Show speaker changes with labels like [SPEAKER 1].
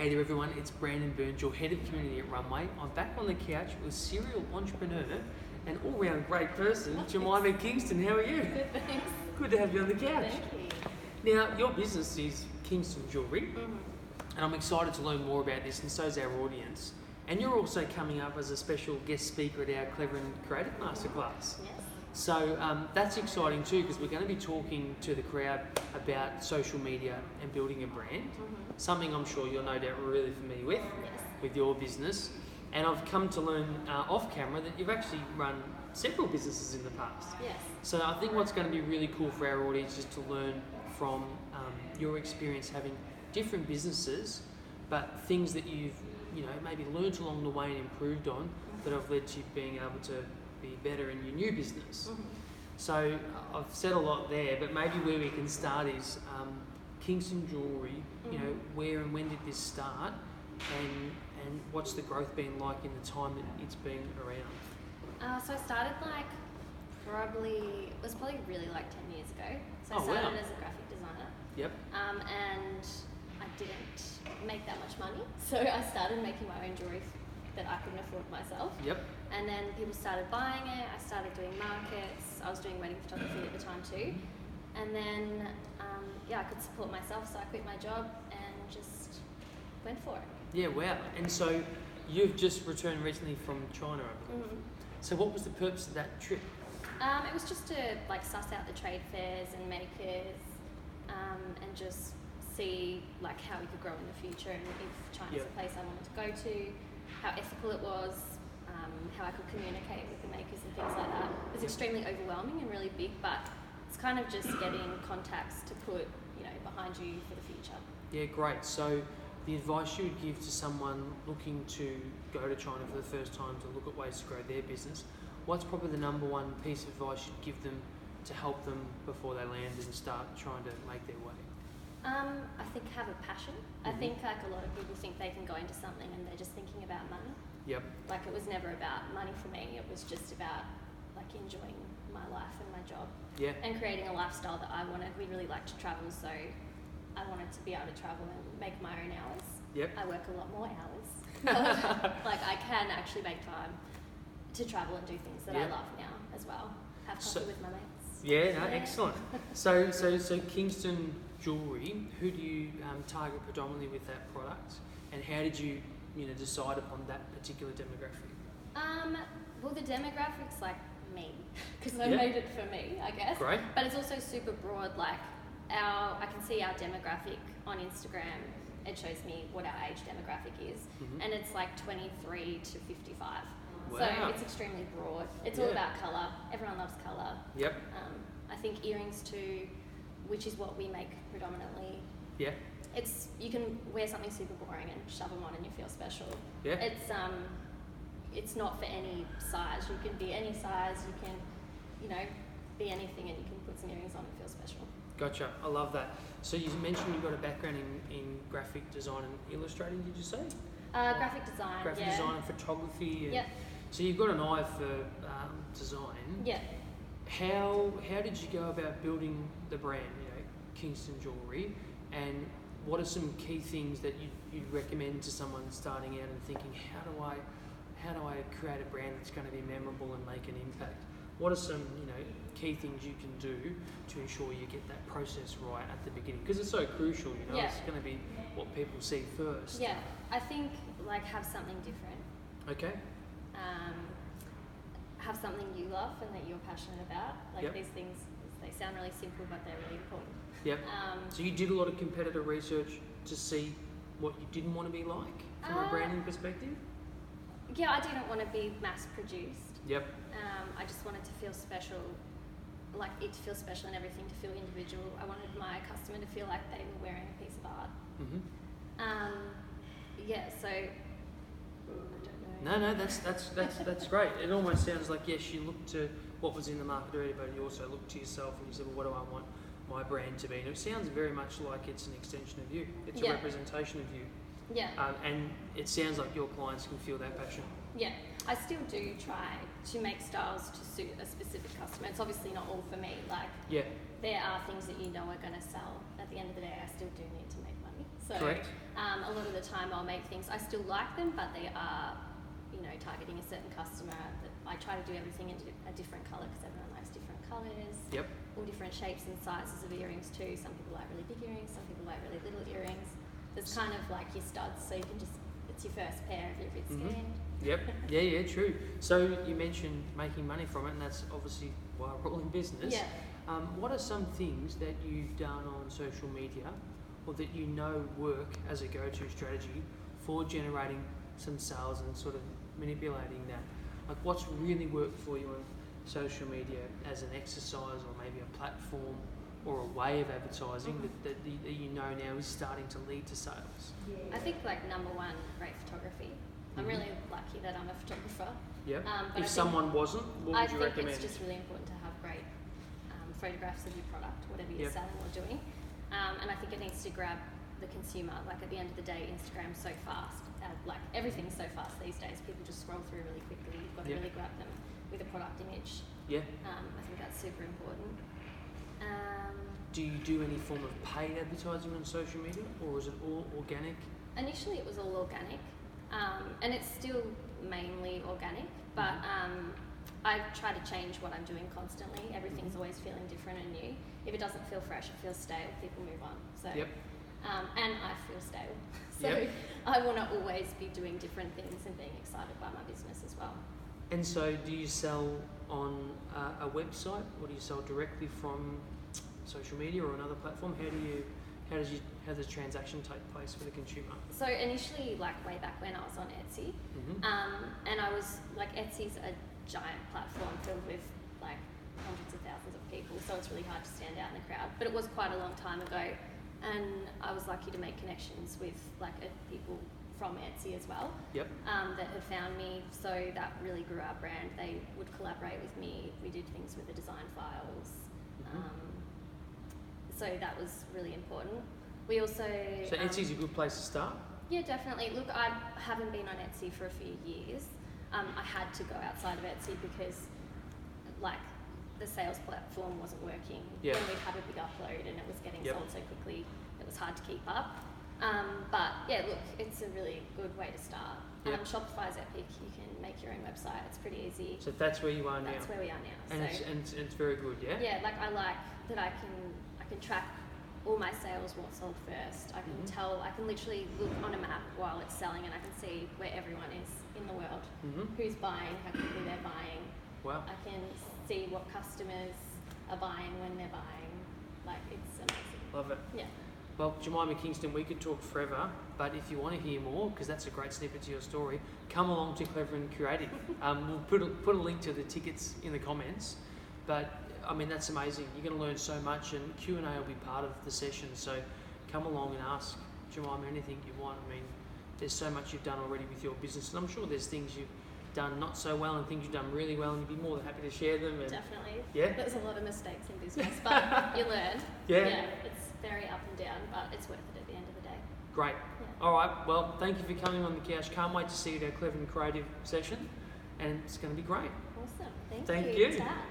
[SPEAKER 1] Hey there everyone, it's Brandon Burns, your Head of Community at Runway. I'm back on the couch with serial entrepreneur and all-round great person, Jemima Kingston. How are you?
[SPEAKER 2] Good, thanks.
[SPEAKER 1] Good to have you on the couch.
[SPEAKER 2] Thank you.
[SPEAKER 1] Now, your business is Kingston Jewellery, and I'm excited to learn more about this, and so is our audience. And you're also coming up as a special guest speaker at our Clever and Creative Masterclass.
[SPEAKER 2] Yes.
[SPEAKER 1] So that's exciting too, because we're going to be talking to the crowd about social media and building a brand, something I'm sure you're no doubt really familiar with your business. And I've come to learn off camera that you've actually run several businesses in the past.
[SPEAKER 2] Yes.
[SPEAKER 1] So I think what's going to be really cool for our audience is to learn from your experience having different businesses, but things that you've maybe learnt along the way and improved on that have led to you being able to be better in your new business. So I've said a lot there, but maybe where we can start is Kingston Jewellery. Where and when did this start, and what's the growth been like in the time that it's been around?
[SPEAKER 2] So I started it was probably really like 10 years ago. So I started as a graphic designer.
[SPEAKER 1] Yep.
[SPEAKER 2] And I didn't make that much money, so I started making my own jewellery that I couldn't afford myself.
[SPEAKER 1] Yep.
[SPEAKER 2] And then people started buying it. I started doing markets. I was doing wedding photography at the time too. And then, I could support myself, so I quit my job and just went for it.
[SPEAKER 1] Yeah, wow. And so you've just returned recently from China, I believe. So what was the purpose of that trip?
[SPEAKER 2] It was just to suss out the trade fairs and makers, and just see how we could grow in the future, and if China's a place I wanted to go to, how ethical it was, how I could communicate with the makers and things like that. It was extremely overwhelming and really big, but it's kind of just getting contacts to put behind you for the future.
[SPEAKER 1] Yeah, great. So the advice you would give to someone looking to go to China for the first time to look at ways to grow their business, what's probably the number one piece of advice you'd give them to help them before they land and start trying to make their way?
[SPEAKER 2] I think have a passion. I think a lot of people think they can go into something and they're just thinking about money.
[SPEAKER 1] Yep.
[SPEAKER 2] It was never about money for me. It was just about enjoying my life and my job.
[SPEAKER 1] Yeah.
[SPEAKER 2] And creating a lifestyle that I wanted. We really like to travel, so I wanted to be able to travel and make my own hours.
[SPEAKER 1] Yep.
[SPEAKER 2] I work a lot more hours. I can actually make time to travel and do things that I love now as well. Have coffee with my mates.
[SPEAKER 1] Yeah, no, excellent. So Kingston Jewellery, who do you target predominantly with that product, and how did you decide upon that particular demographic?
[SPEAKER 2] Well, the demographic's me, because I made it for me, I guess.
[SPEAKER 1] Great.
[SPEAKER 2] But it's also super broad. I can see our demographic on Instagram. It shows me what our age demographic is, and it's 23 to 55.
[SPEAKER 1] Wow.
[SPEAKER 2] So it's extremely broad. It's all about colour. Everyone loves colour.
[SPEAKER 1] Yep.
[SPEAKER 2] I think earrings too, which is what we make predominantly.
[SPEAKER 1] Yeah.
[SPEAKER 2] You can wear something super boring and shove them on and you feel special.
[SPEAKER 1] Yeah.
[SPEAKER 2] It's not for any size. You can be any size. You can, be anything, and you can put some earrings on and feel special.
[SPEAKER 1] Gotcha. I love that. So you mentioned you've got a background in graphic design and illustrating, did you say?
[SPEAKER 2] Graphic design.
[SPEAKER 1] Graphic design and photography. And so you've got an eye for design.
[SPEAKER 2] Yeah.
[SPEAKER 1] How did you go about building the brand, Kingston Jewellery, and what are some key things that you'd recommend to someone starting out and thinking, how do I create a brand that's going to be memorable and make an impact? What are some key things you can do to ensure you get that process right at the beginning? Because it's so crucial, it's going to be what people see first.
[SPEAKER 2] Yeah, I think have something different.
[SPEAKER 1] Okay.
[SPEAKER 2] Have something you love and that you're passionate about. These things, they sound really simple, but they're really important.
[SPEAKER 1] Yep. So you did a lot of competitor research to see what you didn't want to be like from a branding perspective?
[SPEAKER 2] Yeah, I didn't want to be mass produced.
[SPEAKER 1] Yep.
[SPEAKER 2] I just wanted to feel special, it to feel special and everything to feel individual. I wanted my customer to feel like they were wearing a piece of art. So I don't know.
[SPEAKER 1] No, that's great. It almost sounds like, yes, you looked to what was in the market already, but you also looked to yourself and you said, well, what do I want my brand to be? And it sounds very much like it's an extension of you. It's a representation of you.
[SPEAKER 2] Yeah.
[SPEAKER 1] And it sounds like your clients can feel that passion.
[SPEAKER 2] Yeah. I still do try to make styles to suit a specific customer. It's obviously not all for me. There are things that are going to sell. At the end of the day, I still do need to make money. So
[SPEAKER 1] Correct.
[SPEAKER 2] a lot of the time I'll make things, I still like them, but they are, you know, targeting a certain customer. That I try to do everything in a different colour because everyone likes different colours.
[SPEAKER 1] Yep.
[SPEAKER 2] All different shapes and sizes of earrings too. Some people like really big earrings, some people like really little earrings. There's kind of like your studs, so you can just, it's your first pair if you're a bit scared.
[SPEAKER 1] Yep. Yeah, true. So you mentioned making money from it, and that's obviously why we're all in business.
[SPEAKER 2] Yeah.
[SPEAKER 1] What are some things that you've done on social media or that you know work as a go-to strategy for generating some sales and sort of manipulating that? Like what's really worked for you on social media as an exercise or maybe a platform or a way of advertising that you know now is starting to lead to sales?
[SPEAKER 2] I think like number one, great photography. I'm really lucky that I'm a photographer.
[SPEAKER 1] Yeah.
[SPEAKER 2] But
[SPEAKER 1] If someone wasn't, what would you
[SPEAKER 2] I
[SPEAKER 1] recommend?
[SPEAKER 2] think it's just really important to have great photographs of your product, whatever you're selling or doing. And I think it needs to grab the consumer. Like at the end of the day, Instagram's so fast. Like everything's so fast these days. People just scroll through really quickly. You've got to really grab them with a product image.
[SPEAKER 1] Yeah.
[SPEAKER 2] I think that's super important.
[SPEAKER 1] Do you do any form of paid advertising on social media, or is it all organic?
[SPEAKER 2] Initially, it was all organic, and it's still mainly organic. But I try to change what I'm doing constantly. Everything's always feeling different and new. If it doesn't feel fresh, it feels stale, people move on. So, and I feel stale. So I want to always be doing different things and being excited by my business as well.
[SPEAKER 1] And so do you sell on a website, or do you sell directly from social media or another platform? How does the transaction take place for the consumer?
[SPEAKER 2] So initially, like way back when I was on Etsy, and I was like, Etsy's a giant platform filled with like hundreds of thousands of people, so it's really hard to stand out in the crowd. But it was quite a long time ago, and I was lucky to make connections with like people from Etsy as well, that had found me, so that really grew our brand. They would collaborate with me, we did things with the design files, so that was really important. We also...
[SPEAKER 1] So Etsy's a good place to start?
[SPEAKER 2] Yeah, definitely. Look, I haven't been on Etsy for a few years. I had to go outside of Etsy because like the sales platform wasn't working. When we'd have a big upload and it was getting sold so quickly, it was hard to keep up. But yeah, look, it's a really good way to start. Shopify's epic. You can make your own website. It's pretty easy.
[SPEAKER 1] So that's where you are now.
[SPEAKER 2] That's where we are now.
[SPEAKER 1] And it's very good, yeah.
[SPEAKER 2] Yeah, like I like that I can track all my sales, what sold first. I can tell. I can literally look on a map while it's selling, and I can see where everyone is in the world, who's buying, how quickly they're buying.
[SPEAKER 1] Wow.
[SPEAKER 2] I can see what customers are buying when they're buying. Like it's amazing.
[SPEAKER 1] Love it.
[SPEAKER 2] Yeah.
[SPEAKER 1] Well, Jemima Kingston, we could talk forever, but if you want to hear more, because that's a great snippet to your story, come along to Clever and Creative. We'll put a link to the tickets in the comments. But I mean, that's amazing. You're going to learn so much, and Q&A will be part of the session. So come along and ask Jemima anything you want. I mean, there's so much you've done already with your business, and I'm sure there's things you've done not so well and things you've done really well, and you'd be more than happy to share them. And
[SPEAKER 2] definitely.
[SPEAKER 1] Yeah.
[SPEAKER 2] There's a lot of mistakes in business, but you learn.
[SPEAKER 1] Yeah.
[SPEAKER 2] It's very up and down, but it's worth it at the end of the day.
[SPEAKER 1] Great.
[SPEAKER 2] Yeah.
[SPEAKER 1] All right. Well, thank you for coming on the couch. Can't wait to see you at our Clever and Creative session, and it's going to be great.
[SPEAKER 2] Awesome.
[SPEAKER 1] Thank
[SPEAKER 2] you.
[SPEAKER 1] you.
[SPEAKER 2] Tat.